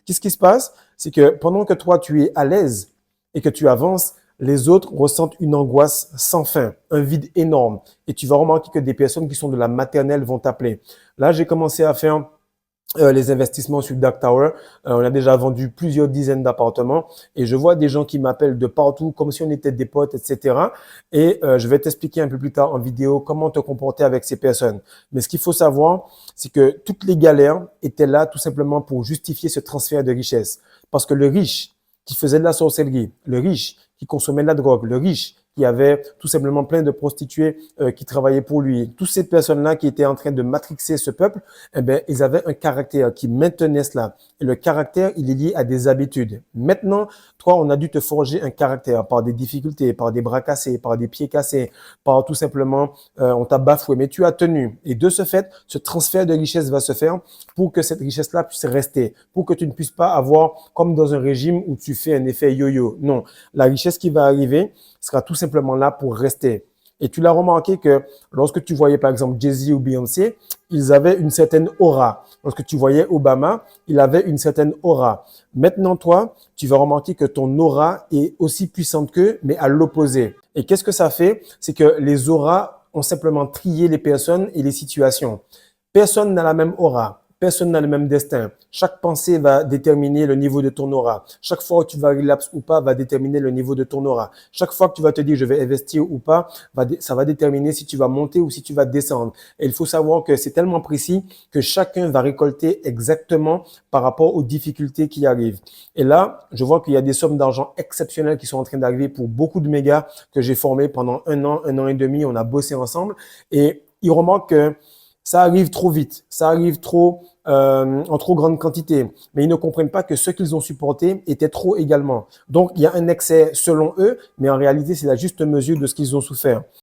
Qu'est-ce qui se passe? C'est que pendant que toi, tu es à l'aise et que tu avances, les autres ressentent une angoisse sans fin, un vide énorme. Et tu vas remarquer que des personnes qui sont de la maternelle vont t'appeler. Là, j'ai commencé à faire les investissements sur Dark Tower. On a déjà vendu plusieurs dizaines d'appartements et je vois des gens qui m'appellent de partout comme si on était des potes, etc. Et je vais t'expliquer un peu plus tard en vidéo comment te comporter avec ces personnes. Mais ce qu'il faut savoir, c'est que toutes les galères étaient là tout simplement pour justifier ce transfert de richesse. Parce que le riche qui faisait de la sorcellerie, le riche qui consommait de la drogue, le riche qui avait tout simplement plein de prostituées qui travaillaient pour lui. Toutes ces personnes-là qui étaient en train de matrixer ce peuple, eh bien, ils avaient un caractère qui maintenait cela. Et le caractère, il est lié à des habitudes. Maintenant, toi, on a dû te forger un caractère par des difficultés, par des bras cassés, par des pieds cassés, par tout simplement, on t'a bafoué, mais tu as tenu. Et de ce fait, ce transfert de richesse va se faire pour que cette richesse-là puisse rester, pour que tu ne puisses pas avoir, comme dans un régime où tu fais un effet yo-yo. Non, la richesse qui va arriver sera tout simplement là pour rester. Et tu l'as remarqué que lorsque tu voyais par exemple Jay-Z ou Beyoncé, ils avaient une certaine aura. Lorsque tu voyais Obama, il avait une certaine aura. Maintenant, toi, tu vas remarquer que ton aura est aussi puissante qu'eux, mais à l'opposé. Et qu'est-ce que ça fait? C'est que les auras ont simplement trié les personnes et les situations. Personne n'a la même aura. Personne n'a le même destin. Chaque pensée va déterminer le niveau de ton aura. Chaque fois que tu vas relapse ou pas va déterminer le niveau de ton aura. Chaque fois que tu vas te dire je vais investir ou pas, ça va déterminer si tu vas monter ou si tu vas descendre. Et il faut savoir que c'est tellement précis que chacun va récolter exactement par rapport aux difficultés qui arrivent. Et là, je vois qu'il y a des sommes d'argent exceptionnelles qui sont en train d'arriver pour beaucoup de mégas que j'ai formés pendant un an et demi. On a bossé ensemble et ils remarquent que ça arrive trop vite, ça arrive en trop grande quantité, mais ils ne comprennent pas que ce qu'ils ont supporté était trop également. Donc, il y a un excès selon eux, mais en réalité, c'est la juste mesure de ce qu'ils ont souffert.